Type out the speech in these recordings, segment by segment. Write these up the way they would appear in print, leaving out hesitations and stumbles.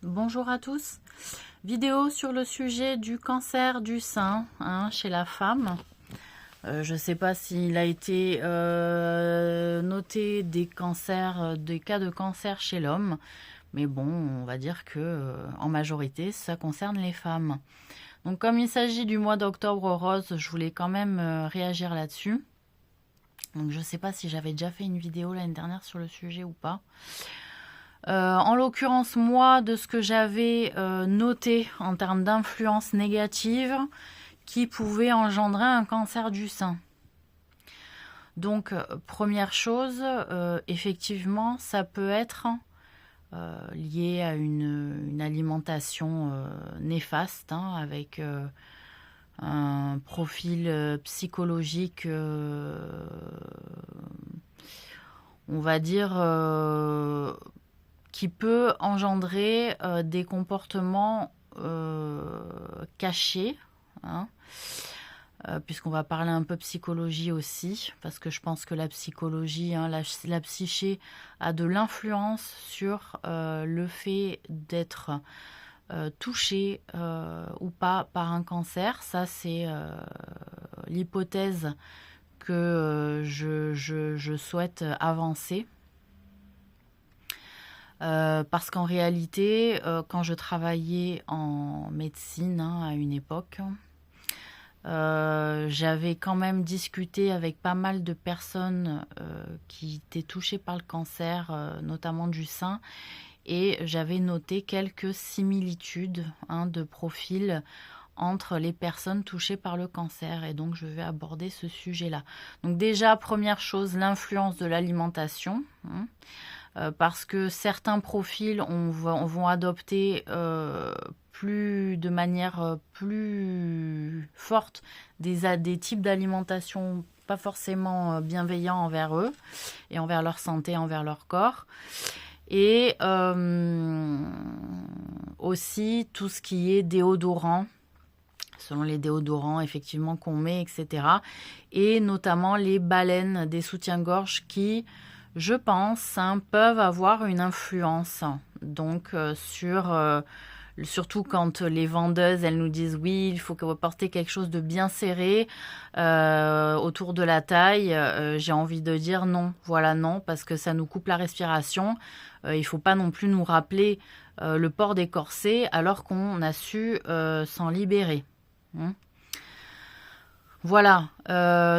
Bonjour à tous. Vidéo sur le sujet du cancer du sein chez la femme. Je ne sais pas s'il a été noté des cancers, des cas de cancer chez l'homme, mais bon, on va dire que en majorité, ça concerne les femmes. Donc, comme il s'agit du mois d'octobre rose, je voulais quand même réagir là-dessus. Donc, je ne sais pas si j'avais déjà fait une vidéo l'année dernière sur le sujet ou pas. En l'occurrence, moi, de ce que j'avais noté en termes d'influence négative qui pouvait engendrer un cancer du sein. Donc, première chose, effectivement, ça peut être lié à une alimentation néfaste, avec un profil psychologique, on va dire, qui peut engendrer des comportements cachés, puisqu'on va parler un peu psychologie aussi, parce que je pense que la psychologie, la psyché a de l'influence sur le fait d'être touché ou pas par un cancer. Ça, c'est l'hypothèse que je souhaite avancer. Parce qu'en réalité, quand je travaillais en médecine à une époque, j'avais quand même discuté avec pas mal de personnes qui étaient touchées par le cancer, notamment du sein, et j'avais noté quelques similitudes de profil entre les personnes touchées par le cancer, et donc je vais aborder ce sujet-là. Donc déjà, première chose, l'influence de l'alimentation, parce que certains profils vont adopter de manière plus forte des types d'alimentation pas forcément bienveillants envers eux et envers leur santé, envers leur corps. Et aussi tout ce qui est déodorant, selon les déodorants effectivement qu'on met, etc. Et notamment les baleines des soutiens-gorge qui, je pense, peuvent avoir une influence. Donc surtout quand les vendeuses, elles nous disent oui, il faut que vous portez quelque chose de bien serré autour de la taille. J'ai envie de dire non, voilà non, parce que ça nous coupe la respiration. Il ne faut pas non plus nous rappeler le port des corsets alors qu'on a su s'en libérer. Voilà,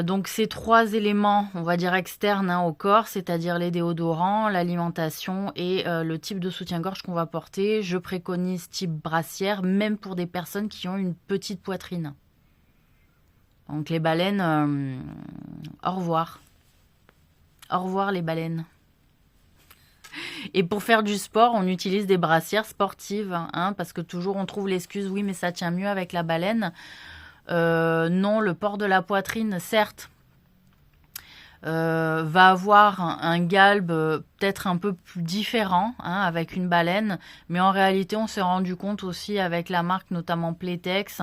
donc ces trois éléments, on va dire externes au corps, c'est-à-dire les déodorants, l'alimentation et le type de soutien-gorge qu'on va porter. Je préconise type brassière, même pour des personnes qui ont une petite poitrine. Donc les baleines, au revoir. Au revoir les baleines. Et pour faire du sport, on utilise des brassières sportives, parce que toujours on trouve l'excuse, oui mais ça tient mieux avec la baleine. Non, le port de la poitrine, certes, va avoir un galbe peut-être un peu plus différent avec une baleine, mais en réalité on s'est rendu compte aussi avec la marque notamment Playtex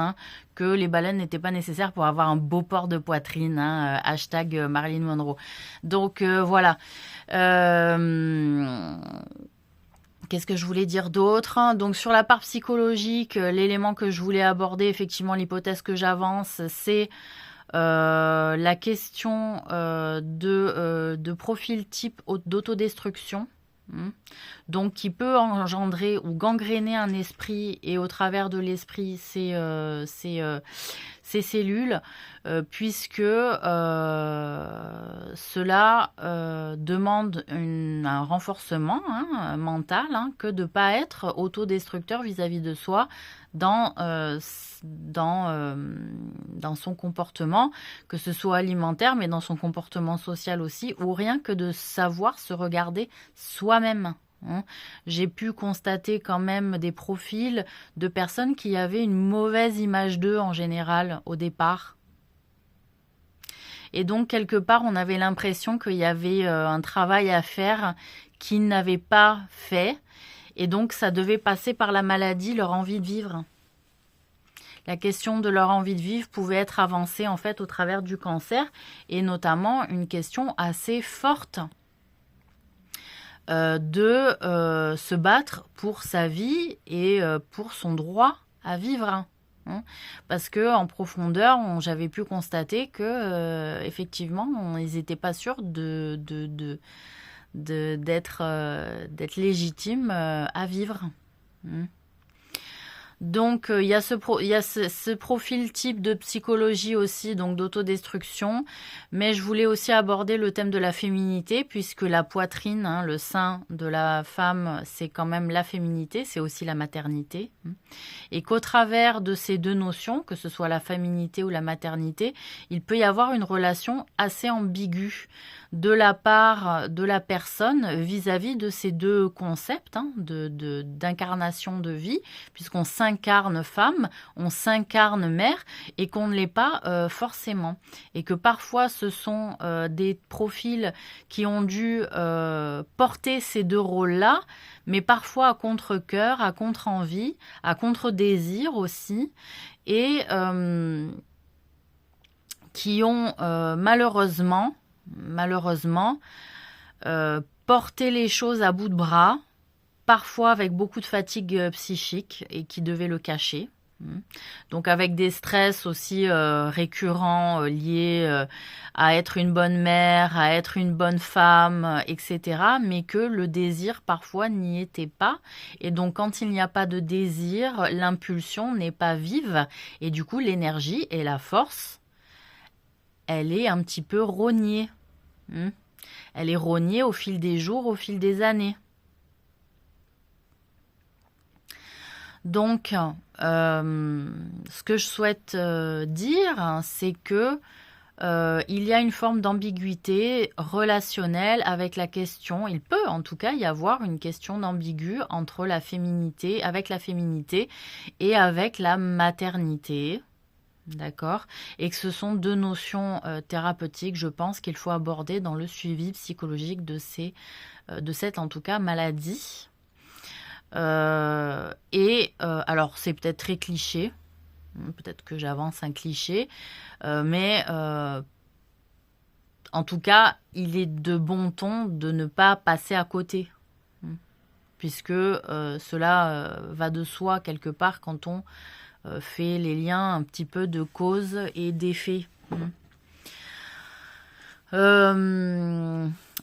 que les baleines n'étaient pas nécessaires pour avoir un beau port de poitrine, hashtag Marilyn Monroe. Donc voilà. Qu'est-ce que je voulais dire d'autre? Donc sur la part psychologique, l'élément que je voulais aborder, effectivement l'hypothèse que j'avance, c'est la question de profil type d'autodestruction. Donc qui peut engendrer ou gangréner un esprit et au travers de l'esprit ces cellules, puisque cela demande un renforcement mental, que de ne pas être autodestructeur vis-à-vis de soi dans son comportement, que ce soit alimentaire, mais dans son comportement social aussi, ou rien que de savoir se regarder soi-même. J'ai pu constater quand même des profils de personnes qui avaient une mauvaise image d'eux en général au départ. Et donc quelque part on avait l'impression qu'il y avait un travail à faire qu'ils n'avaient pas fait, et donc ça devait passer par la maladie, leur envie de vivre. La question de leur envie de vivre pouvait être avancée en fait au travers du cancer, et notamment une question assez forte de se battre pour sa vie et pour son droit à vivre. Hein. Parce que en profondeur, j'avais pu constater que effectivement, ils n'étaient pas sûrs d'être légitimes à vivre. Hein. Donc, il y a ce profil type de psychologie aussi, donc d'autodestruction. Mais je voulais aussi aborder le thème de la féminité, puisque la poitrine, hein, le sein de la femme, c'est quand même la féminité, c'est aussi la maternité. Et qu'au travers de ces deux notions, que ce soit la féminité ou la maternité, il peut y avoir une relation assez ambiguë de la part de la personne vis-à-vis de ces deux concepts hein, d'incarnation de vie, puisqu'on s'incarne femme, on s'incarne mère, et qu'on ne l'est pas forcément. Et que parfois, ce sont des profils qui ont dû porter ces deux rôles-là, mais parfois à contre-cœur, à contre-envie, à contre-désir aussi, et qui ont malheureusement, porté les choses à bout de bras, parfois avec beaucoup de fatigue psychique et qui devaient le cacher. Donc avec des stress aussi récurrents liés à être une bonne mère, à être une bonne femme, etc. Mais que le désir parfois n'y était pas. Et donc quand il n'y a pas de désir, l'impulsion n'est pas vive. Et du coup l'énergie et la force, elle est un petit peu rognée. Elle est rognée au fil des jours, au fil des années. Donc, ce que je souhaite dire, c'est que il y a une forme d'ambiguïté relationnelle avec la question. Il peut, en tout cas, y avoir une question d'ambigu entre la féminité, avec la féminité et avec la maternité. D'accord? Et que ce sont deux notions thérapeutiques, je pense, qu'il faut aborder dans le suivi psychologique de cette, en tout cas, maladie. Alors, c'est peut-être très cliché, peut-être que j'avance un cliché, mais en tout cas, il est de bon ton de ne pas passer à côté, puisque cela va de soi quelque part quand on fait les liens un petit peu de cause et d'effet.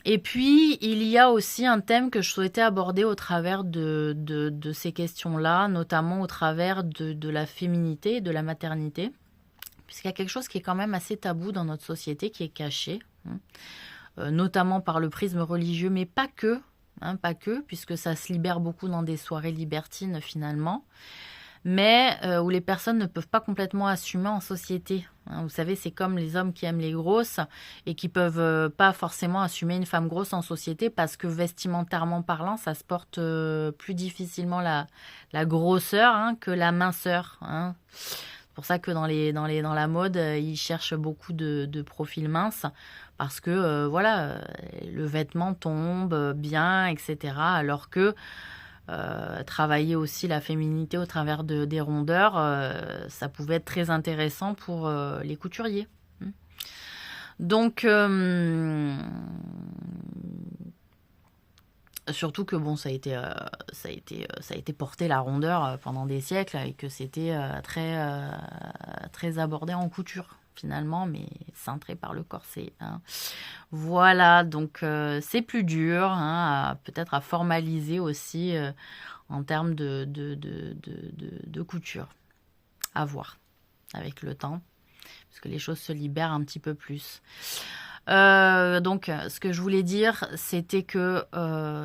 Et puis, il y a aussi un thème que je souhaitais aborder au travers de ces questions-là, notamment au travers de la féminité et de la maternité, puisqu'il y a quelque chose qui est quand même assez tabou dans notre société, qui est caché, notamment par le prisme religieux, mais pas que, puisque ça se libère beaucoup dans des soirées libertines finalement, mais où les personnes ne peuvent pas complètement assumer en société. Vous savez, c'est comme les hommes qui aiment les grosses et qui peuvent pas forcément assumer une femme grosse en société parce que vestimentairement parlant, ça se porte plus difficilement la grosseur que la minceur. C'est pour ça que dans la mode, ils cherchent beaucoup de profils minces parce que le vêtement tombe bien, etc. Alors que travailler aussi la féminité au travers des rondeurs, ça pouvait être très intéressant pour les couturiers. Donc, surtout que bon, ça a été porté la rondeur pendant des siècles et que c'était très abordé en couture finalement, mais cintré par le corset. Voilà, donc c'est plus dur, peut-être à formaliser aussi en termes de couture. À voir avec le temps, parce que les choses se libèrent un petit peu plus. Donc, ce que je voulais dire, c'était que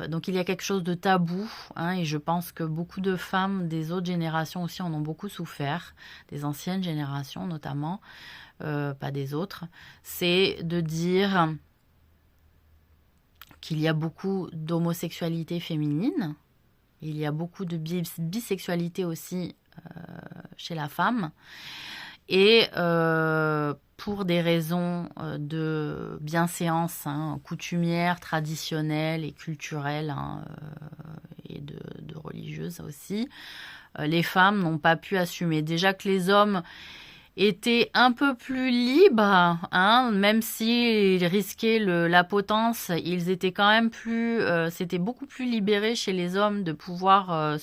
donc il y a quelque chose de tabou, et je pense que beaucoup de femmes des autres générations aussi en ont beaucoup souffert, des anciennes générations notamment, pas des autres. C'est de dire qu'il y a beaucoup d'homosexualité féminine, il y a beaucoup de bisexualité aussi chez la femme, et pour des raisons de bienséance coutumière, traditionnelle et culturelle et de religieuse aussi, les femmes n'ont pas pu assumer. Déjà que les hommes étaient un peu plus libres, hein, même s'ils risquaient la potence, ils étaient quand même plus, c'était beaucoup plus libéré chez les hommes de pouvoir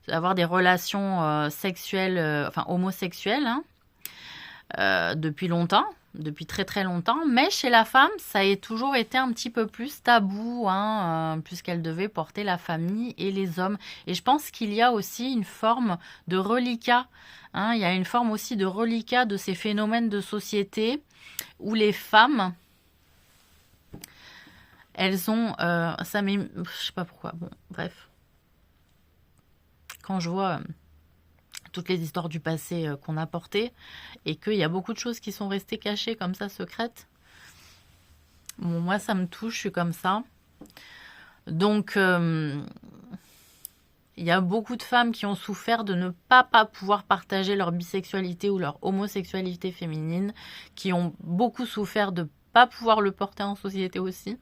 avoir des relations sexuelles, enfin homosexuelles, hein, depuis longtemps, depuis très très longtemps. Mais chez la femme, ça a toujours été un petit peu plus tabou, hein, puisqu'elle devait porter la famille et les hommes. Et je pense qu'il y a aussi une forme de reliquat. Hein, il y a une forme aussi de reliquat de ces phénomènes de société où les femmes, elles ont... ça m'est... Je sais pas pourquoi. Bon, bref. Quand je vois toutes les histoires du passé qu'on a portées et qu'il y a beaucoup de choses qui sont restées cachées comme ça, secrètes. Bon, moi, ça me touche, je suis comme ça. Donc, il y a beaucoup de femmes qui ont souffert de ne pas pouvoir partager leur bisexualité ou leur homosexualité féminine, qui ont beaucoup souffert de ne pas pouvoir le porter en société aussi.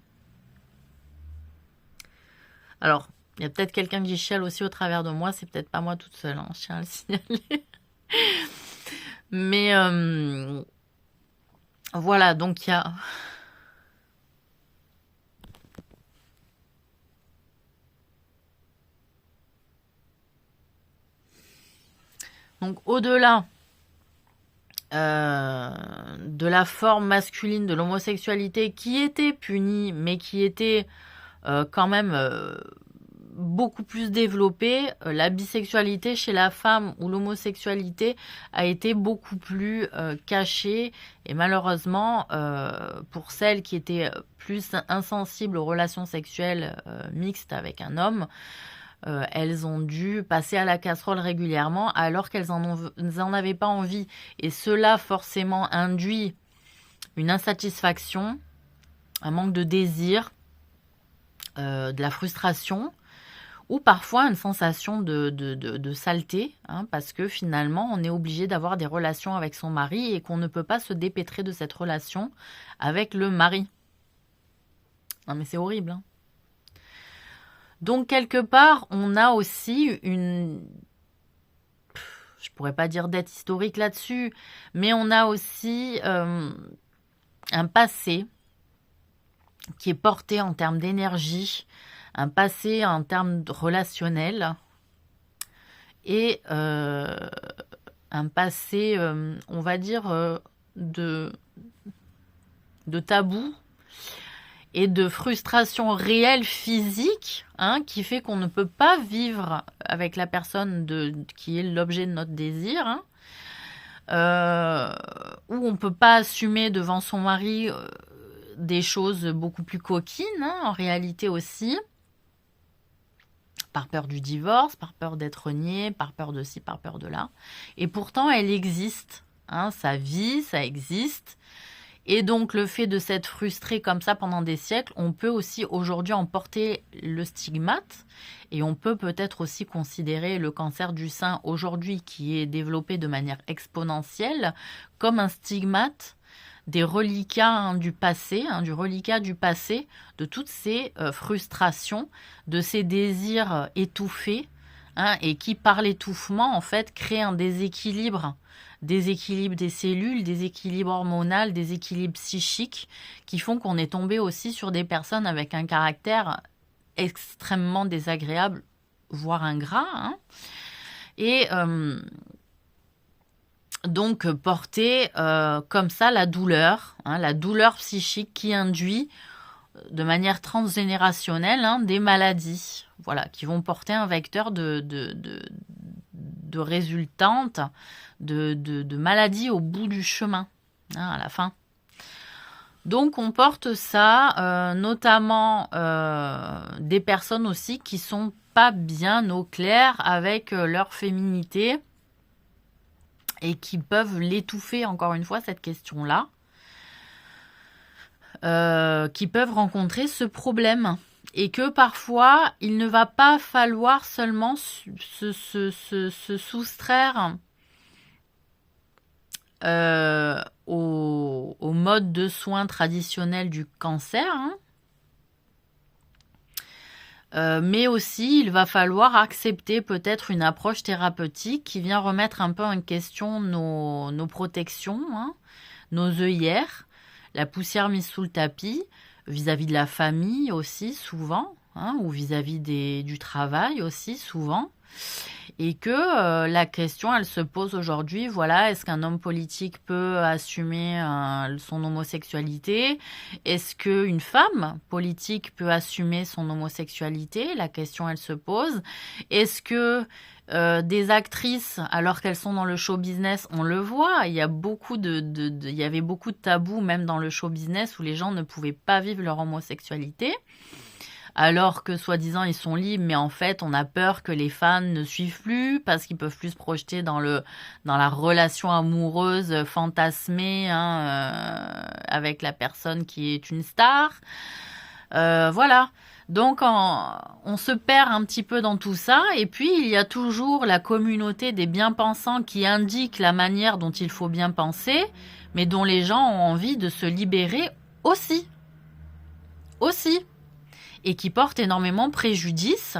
Alors, il y a peut-être quelqu'un qui chiale aussi au travers de moi, c'est peut-être pas moi toute seule, hein, je tiens à le signaler. Mais voilà, donc il y a... Donc au-delà de la forme masculine de l'homosexualité qui était punie, mais qui était quand même beaucoup plus développée, la bisexualité chez la femme ou l'homosexualité a été beaucoup plus cachée. Et malheureusement, pour celles qui étaient plus insensibles aux relations sexuelles mixtes avec un homme, elles ont dû passer à la casserole régulièrement alors qu'elles n'en avaient pas envie. Et cela forcément induit une insatisfaction, un manque de désir, de la frustration ou parfois une sensation de saleté, hein, parce que finalement on est obligé d'avoir des relations avec son mari et qu'on ne peut pas se dépêtrer de cette relation avec le mari. Non mais c'est horrible, hein. Donc, quelque part, on a aussi une... Je pourrais pas dire dette historique là-dessus, mais on a aussi un passé qui est porté en termes d'énergie, un passé en termes relationnels et un passé, on va dire, de tabou et de frustration réelle physique, hein, qui fait qu'on ne peut pas vivre avec la personne qui est l'objet de notre désir, hein, où on ne peut pas assumer devant son mari des choses beaucoup plus coquines, hein, en réalité aussi, par peur du divorce, par peur d'être renié, par peur de ci, par peur de là. Et pourtant, elle existe, hein, sa vie, ça existe. Et donc, le fait de s'être frustré comme ça pendant des siècles, on peut aussi aujourd'hui en porter le stigmate. Et on peut peut-être aussi considérer le cancer du sein aujourd'hui, qui est développé de manière exponentielle, comme un stigmate des reliquats, hein, du passé, hein, du reliquat du passé, de toutes ces frustrations, de ces désirs étouffés, hein, et qui, par l'étouffement, en fait, créent un déséquilibre des cellules, déséquilibre hormonal, déséquilibre psychique, qui font qu'on est tombé aussi sur des personnes avec un caractère extrêmement désagréable, voire ingrat, hein. Et donc porter comme ça la douleur, hein, la douleur psychique qui induit de manière transgénérationnelle, hein, des maladies, voilà, qui vont porter un vecteur de résultante, de maladies au bout du chemin, hein, à la fin. Donc on porte ça, notamment des personnes aussi qui sont pas bien au clair avec leur féminité et qui peuvent l'étouffer, encore une fois, cette question-là, qui peuvent rencontrer ce problème. Et que parfois, il ne va pas falloir seulement se soustraire au mode de soins traditionnel du cancer, hein, Mais aussi, il va falloir accepter peut-être une approche thérapeutique qui vient remettre un peu en question nos protections, hein, nos œillères, la poussière mise sous le tapis, vis-à-vis de la famille aussi souvent, hein, ou vis-à-vis du travail aussi souvent. Et que la question, elle se pose aujourd'hui, voilà, est-ce qu'un homme politique peut assumer son homosexualité? Est-ce qu'une femme politique peut assumer son homosexualité? La question, elle se pose. Est-ce que des actrices, alors qu'elles sont dans le show business, on le voit, il y a beaucoup il y avait beaucoup de tabous même dans le show business où les gens ne pouvaient pas vivre leur homosexualité. Alors que soi-disant ils sont libres, mais en fait on a peur que les fans ne suivent plus parce qu'ils peuvent plus se projeter dans la relation amoureuse fantasmée, hein, avec la personne qui est une star. Voilà. Donc on se perd un petit peu dans tout ça, et puis il y a toujours la communauté des bien-pensants qui indique la manière dont il faut bien penser, mais dont les gens ont envie de se libérer aussi. Et qui porte énormément préjudice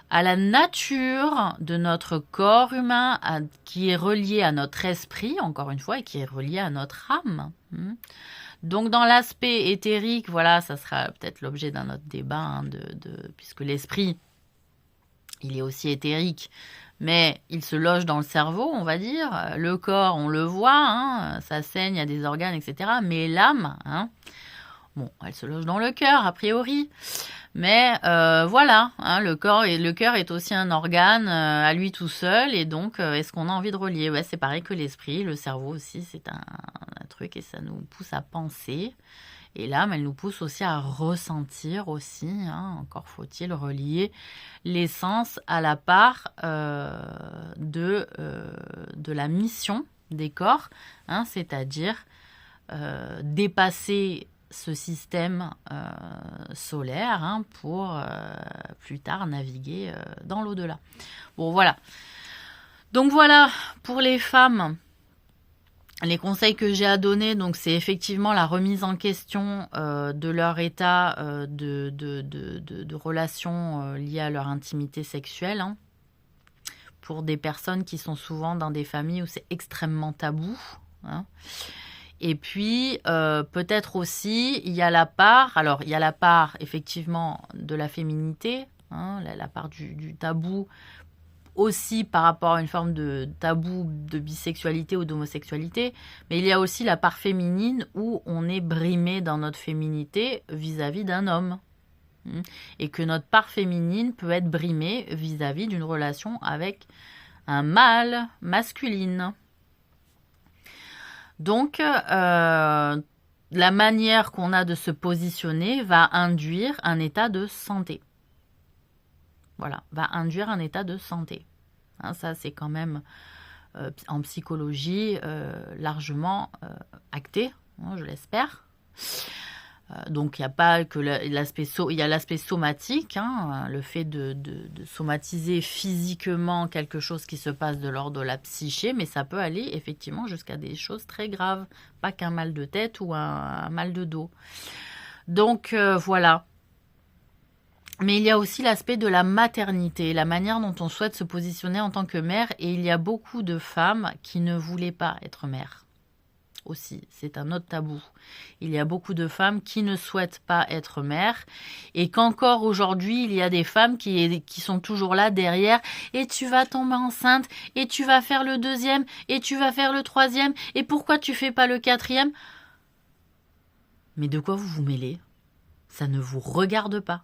à la nature de notre corps humain, qui est relié à notre esprit, encore une fois, et qui est relié à notre âme. Donc dans l'aspect éthérique, voilà, ça sera peut-être l'objet d'un autre débat, hein, puisque l'esprit, il est aussi éthérique, mais il se loge dans le cerveau, on va dire. Le corps, on le voit, hein, ça saigne, il y a des organes, etc. Mais l'âme, hein, bon, elle se loge dans le cœur, a priori. Mais voilà, hein, le cœur est aussi un organe à lui tout seul. Et donc, est-ce qu'on a envie de relier? Ouais, c'est pareil que l'esprit, le cerveau aussi, c'est un truc et ça nous pousse à penser. Et l'âme, elle nous pousse aussi à ressentir aussi. Hein, encore faut-il relier l'essence à la part de la mission des corps, hein, c'est-à-dire dépasser ce système solaire, hein, pour plus tard naviguer dans l'au-delà. Bon, voilà. Donc voilà, pour les femmes, les conseils que j'ai à donner, donc c'est effectivement la remise en question de leur état de relations liées à leur intimité sexuelle, hein, pour des personnes qui sont souvent dans des familles où c'est extrêmement tabou, hein. Et puis, peut-être aussi, il y a la part effectivement de la féminité, hein, la part du tabou, aussi par rapport à une forme de tabou de bisexualité ou d'homosexualité, mais il y a aussi la part féminine où on est brimé dans notre féminité vis-à-vis d'un homme. Et que notre part féminine peut être brimée vis-à-vis d'une relation avec un mâle masculine. Donc, la manière qu'on a de se positionner va induire un état de santé. Voilà, va induire un état de santé. Hein, ça, c'est quand même, en psychologie, largement acté, hein, je l'espère. Donc, il n'y a pas que l'aspect il y a l'aspect somatique, hein, le fait de somatiser physiquement quelque chose qui se passe de l'ordre de la psyché, mais ça peut aller effectivement jusqu'à des choses très graves, pas qu'un mal de tête ou un mal de dos. Donc, voilà. Mais il y a aussi l'aspect de la maternité, la manière dont on souhaite se positionner en tant que mère, et il y a beaucoup de femmes qui ne voulaient pas être mères. Aussi, c'est un autre tabou. Il y a beaucoup de femmes qui ne souhaitent pas être mères, et qu'encore aujourd'hui, il y a des femmes qui sont toujours là derrière, et tu vas tomber enceinte, et tu vas faire le 2e, et tu vas faire le 3e, et pourquoi tu fais pas le 4e? Mais de quoi vous vous mêlez? Ça ne vous regarde pas.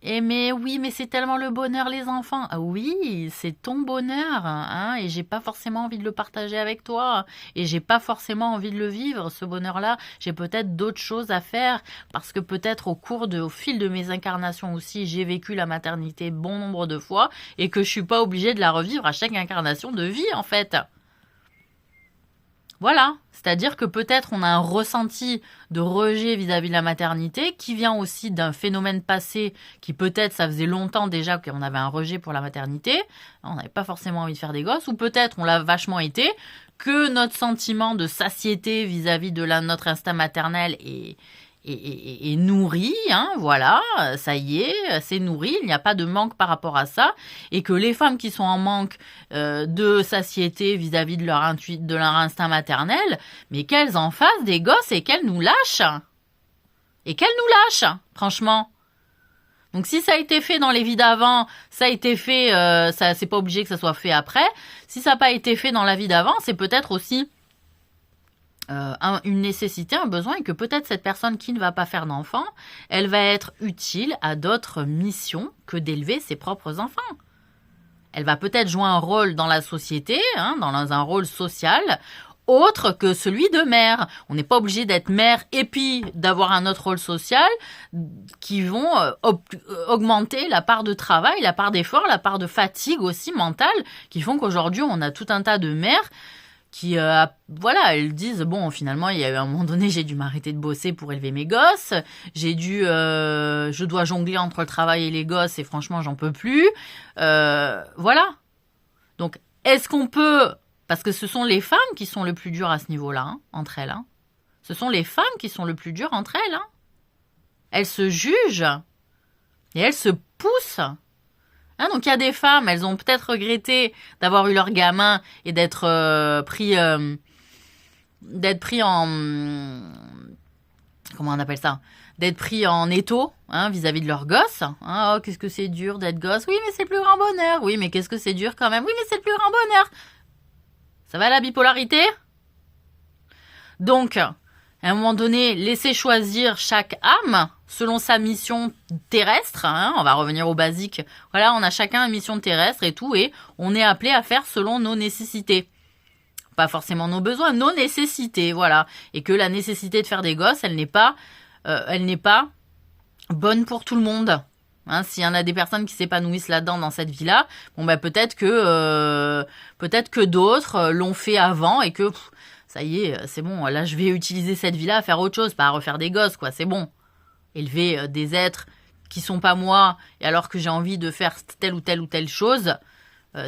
Mais oui, mais c'est tellement le bonheur, les enfants. Ah oui, c'est ton bonheur, hein, et j'ai pas forcément envie de le partager avec toi, et j'ai pas forcément envie de le vivre, ce bonheur-là. J'ai peut-être d'autres choses à faire, parce que peut-être au fil de mes incarnations aussi, j'ai vécu la maternité bon nombre de fois, et que je suis pas obligée de la revivre à chaque incarnation de vie, en fait. Voilà, c'est-à-dire que peut-être on a un ressenti de rejet vis-à-vis de la maternité qui vient aussi d'un phénomène passé qui peut-être ça faisait longtemps déjà qu'on avait un rejet pour la maternité, on n'avait pas forcément envie de faire des gosses, ou peut-être on l'a vachement été, que notre sentiment de satiété vis-à-vis de notre instinct maternel est est nourri, hein, voilà, ça y est, c'est nourri, il n'y a pas de manque par rapport à ça, et que les femmes qui sont en manque de satiété vis-à-vis de leur instinct maternel, mais qu'elles en fassent des gosses et qu'elles nous lâchent. Et qu'elles nous lâchent, franchement. Donc si ça a été fait dans les vies d'avant, ça a été fait, ça c'est pas obligé que ça soit fait après. Si ça n'a pas été fait dans la vie d'avant, c'est peut-être aussi une nécessité, un besoin, et que peut-être cette personne qui ne va pas faire d'enfant, elle va être utile à d'autres missions que d'élever ses propres enfants. Elle va peut-être jouer un rôle dans la société, hein, dans un rôle social, autre que celui de mère. On n'est pas obligé d'être mère et puis d'avoir un autre rôle social qui vont augmenter la part de travail, la part d'effort, la part de fatigue aussi mentale, qui font qu'aujourd'hui on a tout un tas de mères qui, voilà, elles disent, bon, finalement, il y a eu un moment donné, j'ai dû m'arrêter de bosser pour élever mes gosses, je dois jongler entre le travail et les gosses, et franchement, j'en peux plus. Voilà. Donc, est-ce qu'on peut, parce que ce sont les femmes qui sont le plus dures à ce niveau-là, hein, entre elles, hein. Ce sont les femmes qui sont le plus dures entre elles, hein. Elles se jugent, et elles se poussent. Hein, donc il y a des femmes, elles ont peut-être regretté d'avoir eu leur gamin et d'être pris en, comment on appelle ça, d'être pris en étau, hein, vis-à-vis de leur gosse. Hein, oh, qu'est-ce que c'est dur d'être gosse. Oui, mais c'est le plus grand bonheur. Oui, mais qu'est-ce que c'est dur quand même. Oui, mais c'est le plus grand bonheur. Ça va la bipolarité? Donc, à un moment donné, laissez choisir chaque âme selon sa mission terrestre, hein, on va revenir au basique. Voilà, on a chacun une mission terrestre et tout, et on est appelé à faire selon nos nécessités. Pas forcément nos besoins, nos nécessités, voilà. Et que la nécessité de faire des gosses, elle n'est pas bonne pour tout le monde. Hein, s'il y en a des personnes qui s'épanouissent là-dedans dans cette vie-là, bon ben peut-être que d'autres l'ont fait avant et que ça y est, c'est bon. Là, je vais utiliser cette vie-là à faire autre chose, pas à refaire des gosses, quoi. C'est bon. Élever des êtres qui sont pas moi, et alors que j'ai envie de faire telle ou telle chose,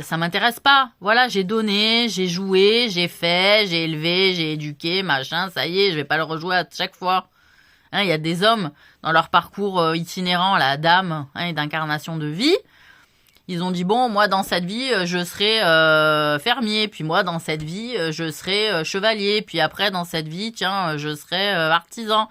ça m'intéresse pas. Voilà, j'ai donné, j'ai joué, j'ai fait, j'ai élevé, j'ai éduqué, machin, ça y est, je vais pas le rejouer à chaque fois. Hein, il y a des hommes, dans leur parcours itinérant, la dame, hein, et d'incarnation de vie, ils ont dit, bon, moi, dans cette vie, je serai fermier, puis moi, dans cette vie, je serai chevalier, puis après, dans cette vie, tiens, je serai artisan.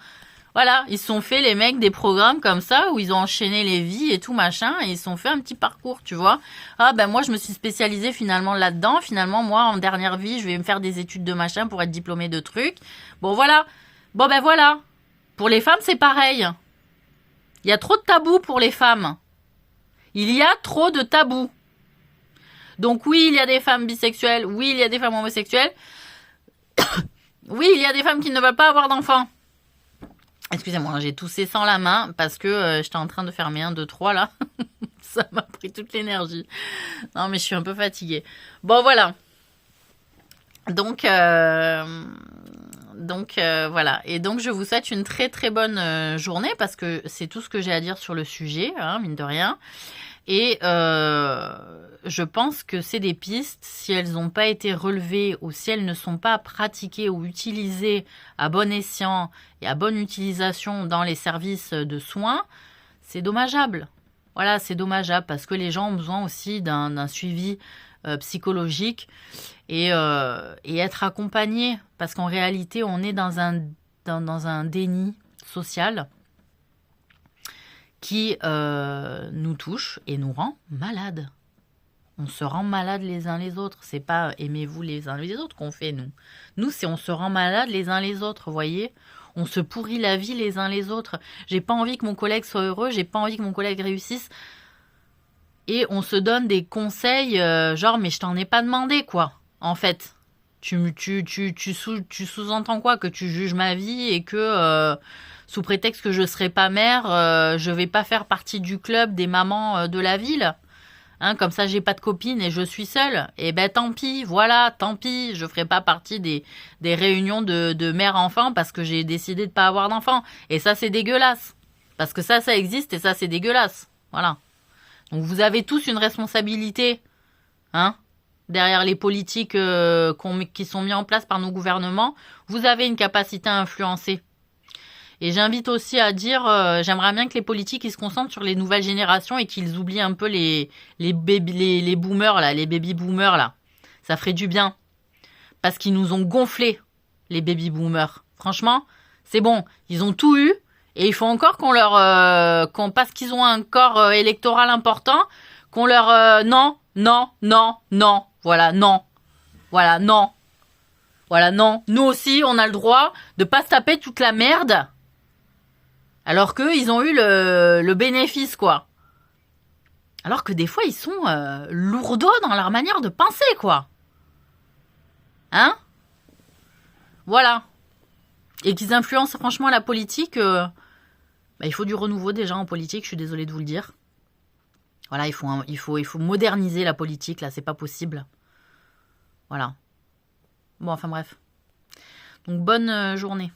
Voilà, ils se sont fait, les mecs, des programmes comme ça, où ils ont enchaîné les vies et tout machin, et ils se sont fait un petit parcours, tu vois. Ah ben moi, je me suis spécialisée finalement là-dedans. Finalement, moi, en dernière vie, je vais me faire des études de machin pour être diplômée de trucs. Bon, voilà. Bon, ben voilà. Pour les femmes, c'est pareil. Il y a trop de tabous pour les femmes. Il y a trop de tabous. Donc oui, il y a des femmes bisexuelles. Oui, il y a des femmes homosexuelles. Oui, il y a des femmes qui ne veulent pas avoir d'enfants. Excusez-moi, j'ai toussé sans la main parce que j'étais en train de faire mes 1, 2, 3 là. Ça m'a pris toute l'énergie. Non, mais je suis un peu fatiguée. Bon, voilà. Donc voilà. Et donc, je vous souhaite une très très bonne journée parce que c'est tout ce que j'ai à dire sur le sujet, hein, mine de rien. Et je pense que c'est des pistes, si elles n'ont pas été relevées ou si elles ne sont pas pratiquées ou utilisées à bon escient et à bonne utilisation dans les services de soins, c'est dommageable. Voilà, c'est dommageable parce que les gens ont besoin aussi d'un suivi psychologique et être accompagnés. Parce qu'en réalité, on est dans un déni social qui nous touche et nous rend malades. On se rend malades les uns les autres. C'est pas aimez-vous les uns les autres qu'on fait, nous. Nous, c'est on se rend malades les uns les autres, vous voyez. On se pourrit la vie les uns les autres. J'ai pas envie que mon collègue soit heureux, j'ai pas envie que mon collègue réussisse. Et on se donne des conseils, genre, mais je t'en ai pas demandé, quoi. En fait, tu sous-entends quoi? Que tu juges ma vie et que... sous prétexte que je serai pas mère, je vais pas faire partie du club des mamans de la ville. Hein, comme ça, j'ai pas de copine et je suis seule. Et ben tant pis, voilà, tant pis. Je ferai pas partie des réunions de mère-enfant parce que j'ai décidé de pas avoir d'enfant. Et ça, c'est dégueulasse. Parce que ça existe et ça, c'est dégueulasse. Voilà. Donc vous avez tous une responsabilité, hein, derrière les politiques qui sont mises en place par nos gouvernements. Vous avez une capacité à influencer. Et j'invite aussi à dire, j'aimerais bien que les politiques ils se concentrent sur les nouvelles générations et qu'ils oublient un peu les boomers là, les baby boomers là. Ça ferait du bien. Parce qu'ils nous ont gonflé, les baby boomers. Franchement, c'est bon, ils ont tout eu. Et il faut encore qu'on leur... parce qu'ils ont un corps électoral important, qu'on leur... non, non, non, non. Voilà, non. Voilà, non. Voilà, non. Nous aussi, on a le droit de pas se taper toute la merde. Alors qu'eux, ils ont eu le bénéfice, quoi. Alors que des fois, ils sont lourdeaux dans leur manière de penser, quoi. Hein? Voilà. Et qu'ils influencent franchement la politique. Il faut du renouveau déjà en politique, je suis désolée de vous le dire. Voilà, il faut moderniser la politique, là, c'est pas possible. Voilà. Bon, enfin bref. Donc, bonne journée.